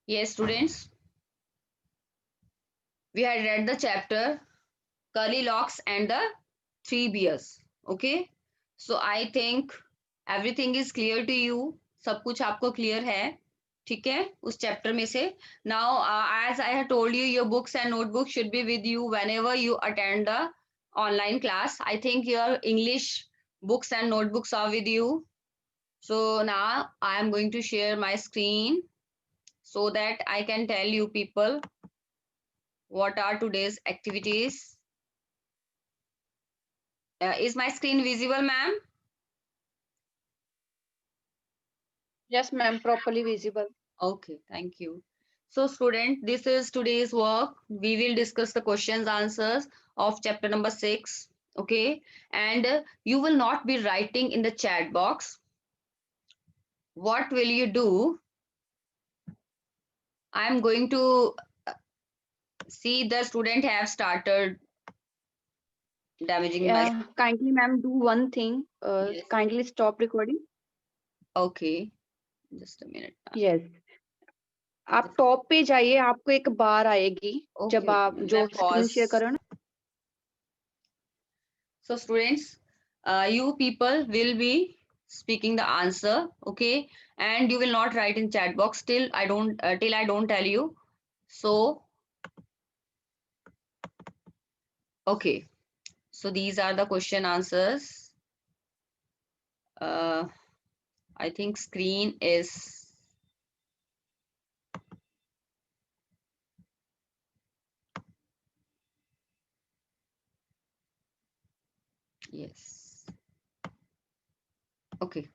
Yes, students, we had read the chapter Curly Locks and the Three Bears. Okay, so I think everything is clear to you. सब कुछ आपको clear है, ठीक है, उस chapter में से. Now, as I had told you, your books and notebooks should be with you whenever you attend the online class. I think your English books and notebooks are with you. So now I am going to share my screen so that I can tell you people what are today's activities. Is my screen visible, ma'am? Yes, ma'am, properly visible. Okay, thank you. So student, this is today's work. We will discuss the questions answers of chapter number 6. Okay, and you will not be writing in the chat box. What will you do? I am going to see the student have started damaging my. Kindly, ma'am, do one thing. Yes. Kindly stop recording. Okay, just a minute. Yes. आप top पे जाइए, आपको एक बार आएगी जब Okay, आप जो मैं स्क्रीन शेयर pause. करो ना. So students, you people will be speaking the answer, okay, and you will not write in chat box till I don't tell you. So okay, so these are the question answers. uh, I think screen is yes, okay.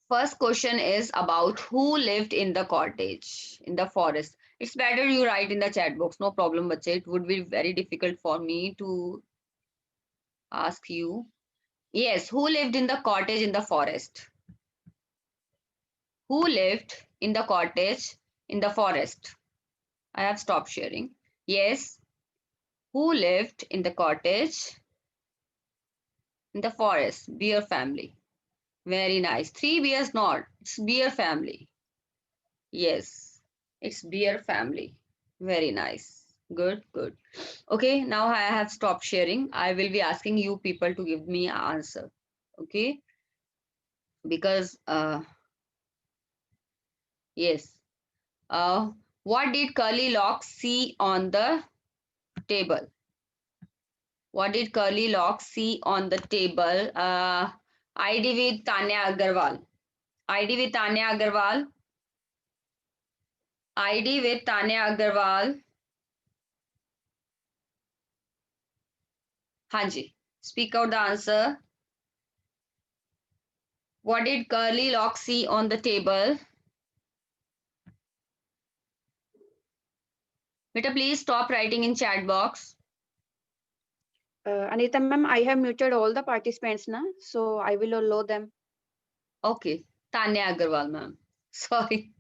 First question is about who lived in the cottage in the forest. It's better you write in the chat box, no problem, bache. It would be very difficult for me to ask you. Yes, who lived in the cottage in the forest? Who lived in the cottage in the forest? I have stopped sharing. Yes, who lived in the cottage in the forest? Bear family. Very nice. Three bears not. It's bear family. Yes, it's bear family. Very nice. Good, good. Okay, now I have stopped sharing. I will be asking you people to give me an answer. Okay, because yes. What did Curly Locks see on the table? What did Curly Locks see on the table? ID with Tanya Agarwal. ID with Tanya Agarwal. ID with Tanya Agarwal. Hanji. Speak out the answer. What did Curly Locks see on the table? Beta, please stop writing in chat box. Anita, ma'am, I have muted all the participants now, so I will allow them. Okay. Tanya Agarwal, ma'am. Sorry.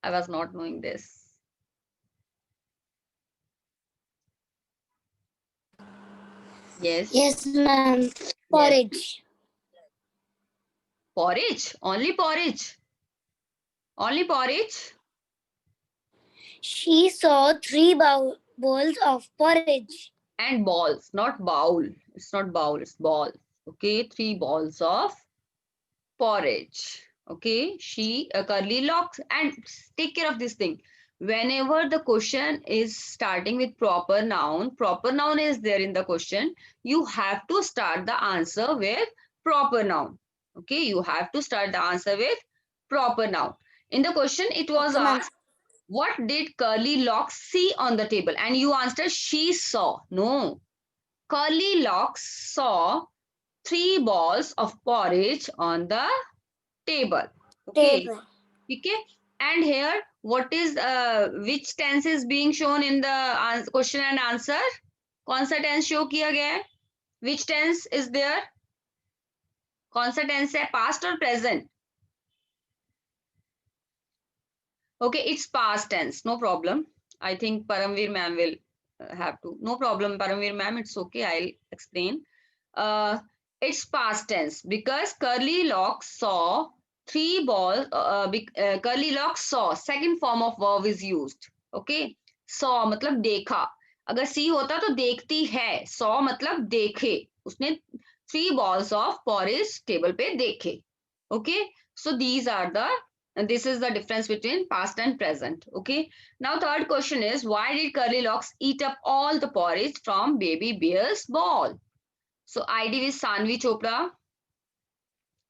I was not knowing this. Yes. Yes, ma'am. Yes. Porridge. Porridge? Only porridge? Only porridge? She saw three bowls of porridge. And balls, not bowl. It's not bowl, it's ball. Okay, 3 balls of porridge. Okay, she Curly Locks, and take care of this thing. Whenever the question is starting with proper noun is there in the question, you have to start the answer with proper noun. Okay, you have to start the answer with proper noun. In the question, it was Okay, ma'am. asked, what did Curly Locks see on the table? And you answered, she saw. No, Curly Locks saw 3 balls of porridge on the table. Okay. Table. Okay. And here, what is which tense is being shown in the question and answer? कौन सा tense show किया गया है? Which tense is there? कौन सा tense है? Past or present? Okay, it's past tense. No problem. I think Paramveer ma'am will have to. No problem, Paramveer ma'am. It's okay. I'll explain. Uh, it's past tense because Curly Locks saw 3 balls, curly locks saw, second form of verb is used. Okay, saw मतलब देखा, अगर see होता तो देखती है, saw मतलब देखे, उसने 3 balls of porridge table पे देखे. Okay, so these are the, this is the difference between past and present. Okay, now third question is, why did curly locks eat up all the porridge from baby bear's ball? So ID with Sanvi Chopra.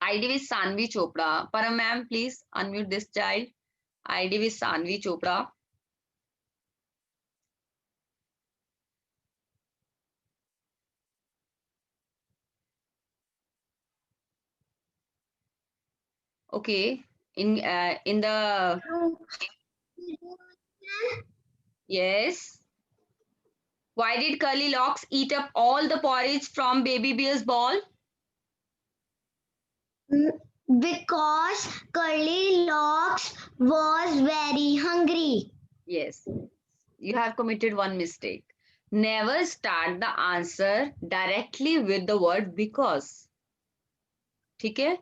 ID with Sanvi Chopra. Param ma'am, please unmute this child. ID with Sanvi Chopra. Okay. In the, yes. Why did curly locks eat up all the porridge from baby bear's ball? Because Curly Locks was very hungry. Yes. You have committed one mistake. Never start the answer directly with the word because. ठीक है?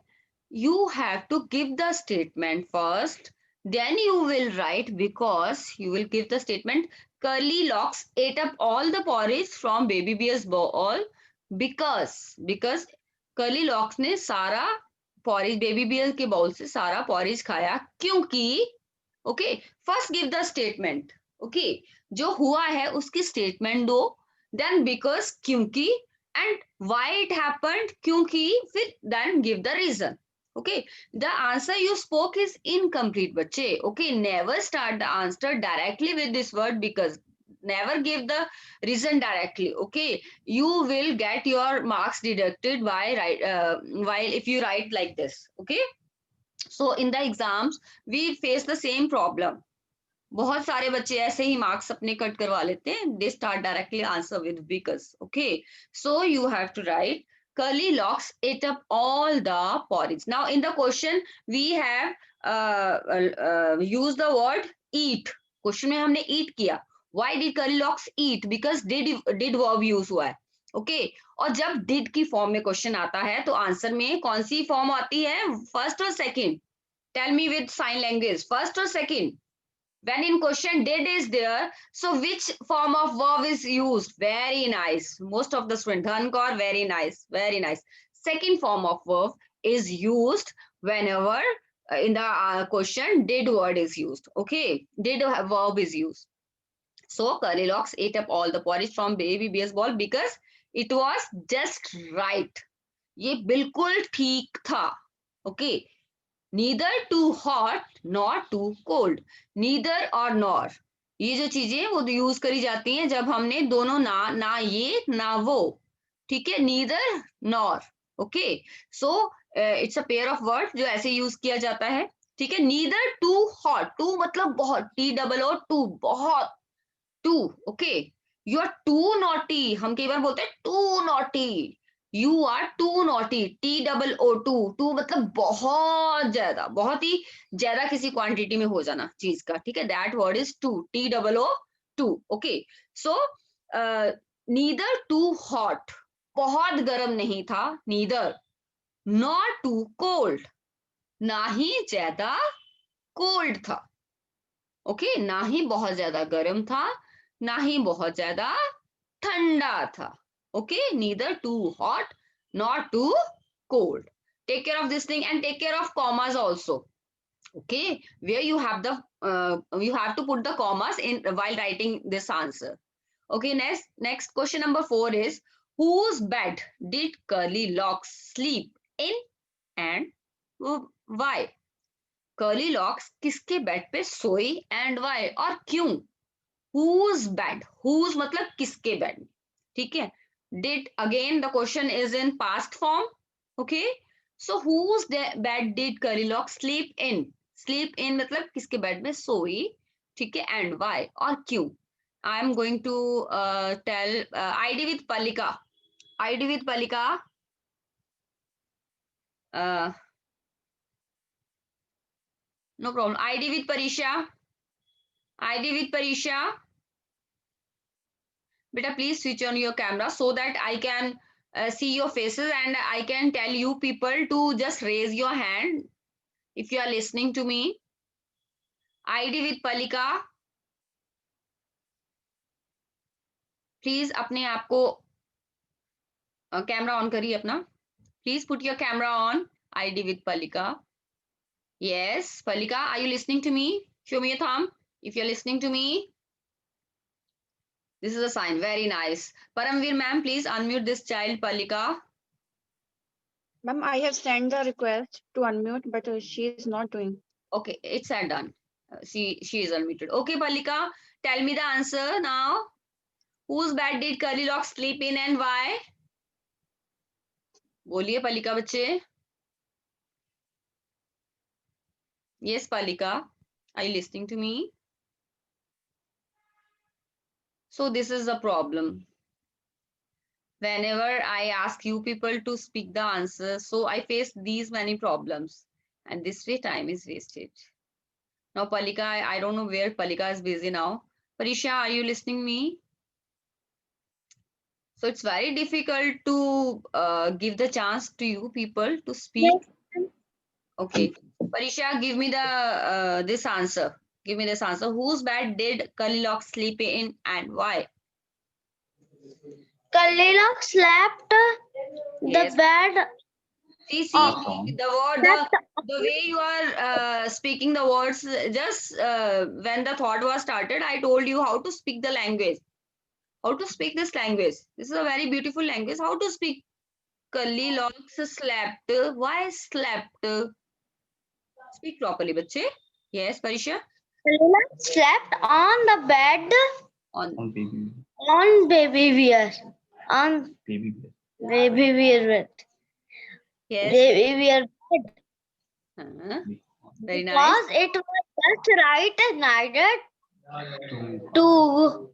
You have to give the statement first, then you will write because. You will give the statement, curly locks ate up all the porridge from baby bear's bowl because curly locks ने सारा porridge baby bear के bowl से सारा porridge खाया क्योंकि. Okay, first give the statement. Okay, जो हुआ है उसकी स्टेटमेंट दो, देन बिकॉज क्योंकि, एंड व्हाई इट हैपेंड क्योंकि, फिर then give the reason. Okay, the answer you spoke is incomplete बच्चे. Okay, never start the answer directly with this word because. Never give the reason directly. Okay, you will get your marks deducted while if you write like this. Okay, so in the exams we face the same problem. बहुत सारे बच्चे ऐसे ही marks अपने cut करवा लेते हैं. They start directly answer with because. Okay, so you have to write curly locks ate up all the porridge. Now in the question we have used the word eat. Question में हमने eat किया. Why did curly locks eat? Because did verb use हुआ है. Okay, और जब did की form में question आता है तो आंसर में कौन सी फॉर्म आती है, फर्स्ट और second? Tell me with sign language, first और second? When in question did is there, so which form of verb is used? Very nice, most of the student Dhankar, very nice, very nice. Second form of verb is used whenever in the question did word is used. Okay, did verb is used. So curly locks ate up all the porridge from baby bear's ball because it was just right. ये बिल्कुल ठीक था. Okay, neither too hot nor too cold. neither और nor, ये जो चीजें वो use करी जाती हैं जब हमने दोनों ना ये ना वो. ठीक है, neither nor. Okay, so it's a pair of word जो ऐसे यूज किया जाता है. ठीक है, neither too hot, too मतलब बहुत, TOO टू, बहुत, too. Okay, you are too naughty, हम कई बार बोलते हैं too naughty. You are too naughty, TOO too मतलब बहुत ज्यादा, बहुत ही ज्यादा किसी क्वांटिटी में हो जाना चीज का. ठीक है, that word is too, TOO too. Okay, so neither too hot, बहुत गर्म नहीं था, नीदर, नॉट टू कोल्ड, ना ही ज्यादा कोल्ड था. ओके, ना ही बहुत ज्यादा गर्म था, ना ही बहुत ज्यादा ठंडा था. Okay, neither too hot not too cold. Take care of this thing and take care of commas also. Okay, where you have the you have to put the commas in while writing this answer. Okay, next question number 4 is, whose bed did curly locks sleep in and why? curly locks किसके bed पे सोई and why, और क्यों? whose bed, whose मतलब किसके bed. ठीक है, did, again the question is in past form. Okay, so whose bed did curly locks sleep in? sleep in मतलब किसके बेड में सोई. ठीक है, and why और क्यों. I am going to tell ID with Palika. ID with Palika. No problem. ID with Parisha. ID with Parisha. Beta, please switch on your camera so that I can see your faces and I can tell you people to just raise your hand if you are listening to me. ID with Palika. Please अपने आप को camera on करिए अपना. Please put your camera on. ID with Palika. Yes, Palika, are you listening to me? Show me a thumb if you're listening to me. This is a sign. Very nice. Paramveer ma'am, please unmute this child, Palika. Ma'am, I have sent the request to unmute, but she is not doing. Okay, it's done. She is unmuted. Okay, Palika, tell me the answer now. Whose bed did Goldilocks sleep in and why? बोलिए Palika बच्चे. Yes, Palika. Are you listening to me? So this is the problem. Whenever I ask you people to speak the answer, so I face these many problems, and this way time is wasted. Now, Palika, I don't know where Palika is busy now. Parisha, are you listening me? So it's very difficult to give the chance to you people to speak. Yes. Okay, Parisha, give me the this answer. Give me this answer. Whose bed did Goldilocks sleep in and why? Goldilocks slept Yes. the bed. See, Oh. the word, the way you are speaking the words, just when the thought was started, I told you how to speak the language, how to speak this language. This is a very beautiful language. How to speak? Goldilocks slept. Why slept? Speak properly, bache. Yes, Parisha. Goldilocks slept on the bed On baby. on baby wear. On Baby. baby wear bed. yes. Baby wear bed. Very nice. Because it was just right neither too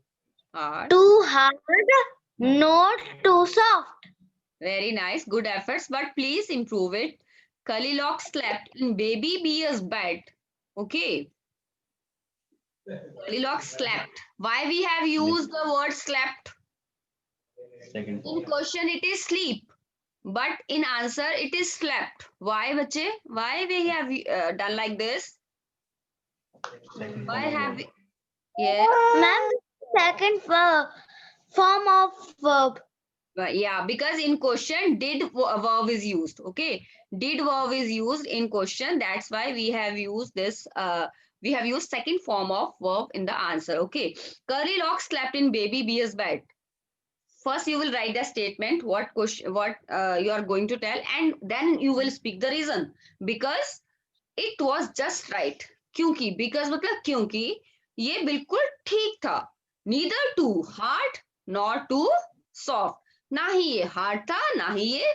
hard, not too soft. Very nice. Good efforts, but please improve it. Goldilocks slept in baby Bear's bed. Okay. Goldilocks slept. Why we have used the word slept? Second. In question it is sleep, but in answer it is slept. Why, bache? Why we have done like this? Second. Why have we? Yes. Ma'am, second form of verb. Yeah, because in question did verb is used. Okay, did verb is used in question. That's why we have used this. We have used second form of verb in the answer. Okay, Goldilocks slept in baby Bear's bed. First, you will write the statement what question, what you are going to tell, and then you will speak the reason. Because it was just right. क्योंकि because मतलब क्योंकि ये बिल्कुल ठीक था. Neither too hard nor too soft. ना ही ये hard था, ना ही ये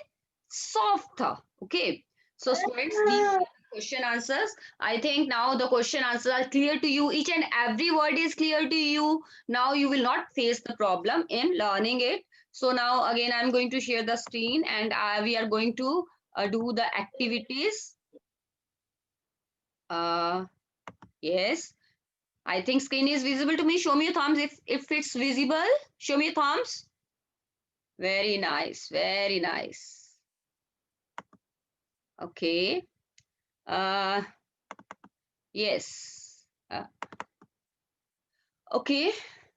soft था. Okay. So students, these are the question answers. I think now the question answers are clear to you. Each and every word is clear to you. Now you will not face the problem in learning it. So now again, I'm going to share the screen and we are going to do the activities. Yes. I think screen is visible to me. Show me your thumbs if it's visible. Show me your thumbs. Very nice. Very nice. Okay. Yes. Okay.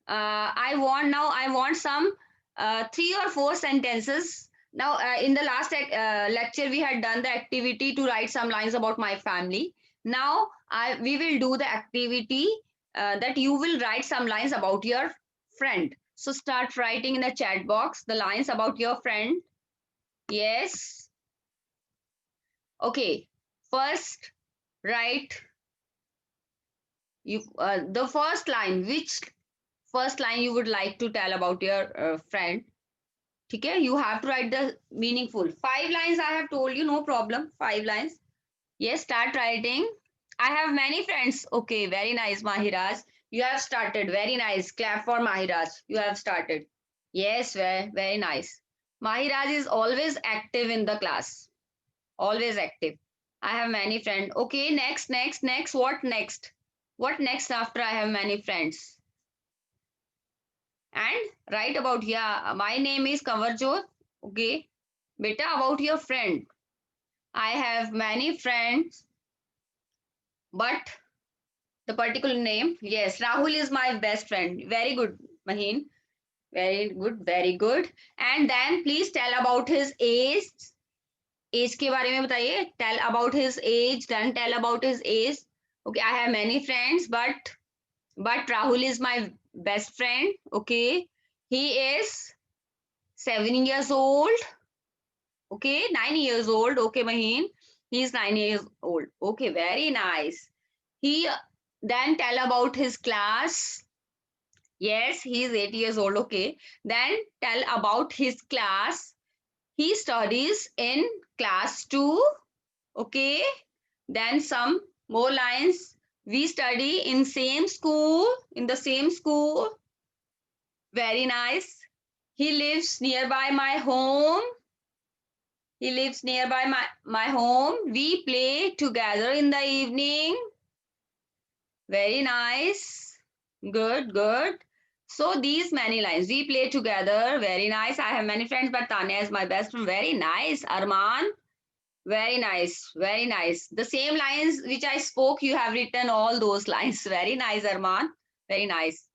I want some 3 or 4 sentences. Now, in the last lecture, we had done the activity to write some lines about my family. Now, we will do the activity that you will write some lines about your friend. So, start writing in the chat box the lines about your friend. Yes. Okay. First, write you the first line. Which first line you would like to tell about your friend? Okay, you have to write the meaningful. 5 lines I have told you, no problem. 5 lines. Yes, start writing. I have many friends. Okay, very nice, Mahiraj. You have started. Very nice. Clap for Mahiraj. You have started. Yes, very nice. Mahiraj is always active in the class. Always active. I have many friends. Okay, next. What next? What next after I have many friends? And write about, yeah, my name is Kanwarjot. Okay, beta, about your friend. I have many friends. but the particular name. Yes, Rahul is my best friend. Very good, Maheen. Very good, very good. And then please tell about his age. Age के बारे में बताइए. Tell about his age. Then tell about his age. Okay, I have many friends, but Rahul is my best friend. Okay, he is 7 years old. Okay, 9 years old. Okay, Maheen, he is 9 years old. Okay, very nice. He then tell about his class. Yes, he is 8 years old. Okay, then tell about his class. He studies in class 2. Okay, then some more lines. We study in same school, in the same school. Very nice. He lives nearby my home. He lives nearby my home. We play together in the evening. Very nice. Good, good. So these many lines. We play together. Very nice. I have many friends, but Tanya is my best friend. Very nice. Arman. Very nice. Very nice. The same lines which I spoke, you have written all those lines. Very nice, Arman. Very nice.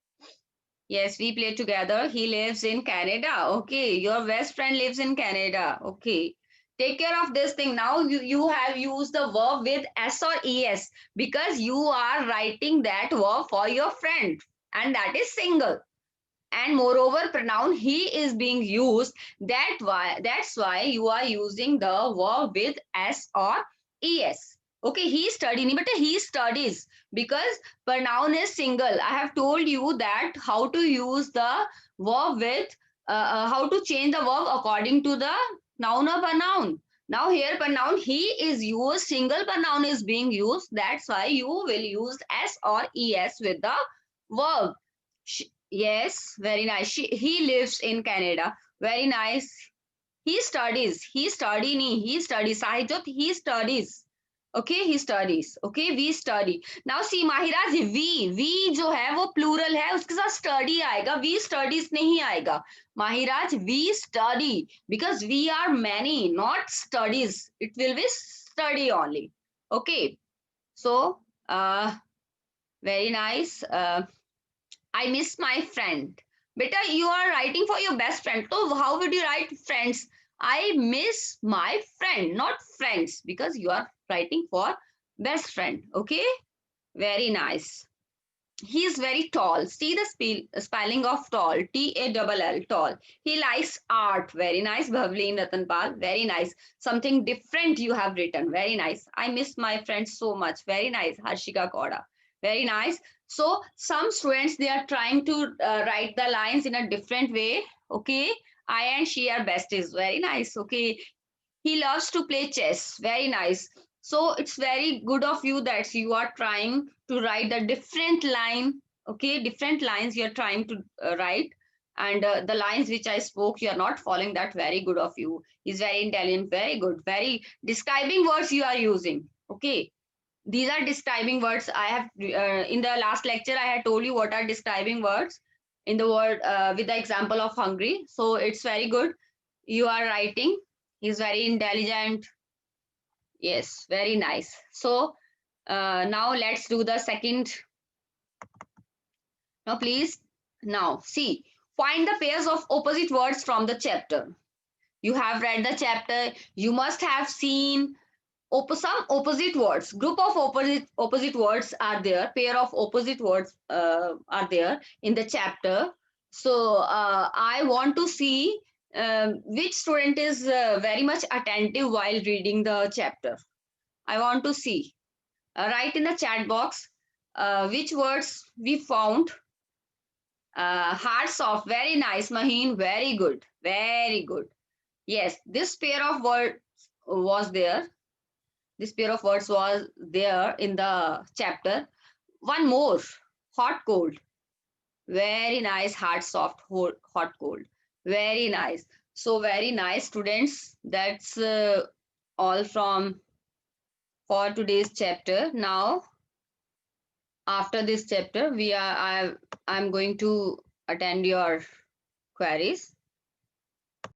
Yes, we play together. He lives in Canada. Okay, your best friend lives in Canada. Okay. Take care of this thing. Now you have used the verb with S or ES because you are writing that verb for your friend and that is single. And moreover, pronoun he is being used. That's why you are using the verb with S or ES. Okay, he study nahi beta, he studies because pronoun is single. I have told you that how to use the verb with how to change the verb according to the noun or pronoun. Now here pronoun he is used, single pronoun is being used. That's why you will use S or ES with the verb. Yes, very nice. He lives in Canada. Very nice. He studies. He study nahi. He studies. Sahijot, he studies. Okay, he studies. Okay, we study. Now see, Mahiraj, we जो है वो plural है, उसके साथ study आएगा. We studies नहीं आएगा. Mahiraj, we study because we are many, not studies. It will be study only. Okay. So, very nice. I miss my friend. Beta, you are writing for your best friend. So how would you write friends? I miss my friend, not friends, because you are writing for best friend. Okay, very nice. He is very tall. See the spelling of tall. T-A-L-L, tall. He likes art. Very nice. Bhavleen Ratanpal. Very nice. Something different you have written. Very nice. I miss my friends so much. Very nice. Harshika Koda. Very nice. So some students, they are trying to write the lines in a different way. Okay. I and she are besties. Very nice. Okay. He loves to play chess. Very nice. So it's very good of you that you are trying to write the different line. Okay, different lines you're trying to write. And the lines which I spoke, you're not following that. Very good of you. He's very intelligent. Very good. Very describing words you are using. Okay. These are describing words. I have in the last lecture, I had told you what are describing words in the word with the example of hungry. So it's very good. You are writing. He's very intelligent. Yes, very nice. So now let's do the second. Now please, now see, find the pairs of opposite words from the chapter. You have read the chapter. You must have seen some opposite words. Group of opposite words are there. Pair of opposite words are there in the chapter. So I want to see which student is very much attentive while reading the chapter. I want to see. Write in the chat box which words we found. Hearts off. Very nice, Maheen. Very good. Very good. Yes, this pair of words was there. This pair of words was there in the chapter. One more. Hot, cold. Very nice. Hard, soft, hot, cold. Very nice. So very nice, students. That's all from for today's chapter. Now, after this chapter, I'm going to attend your queries.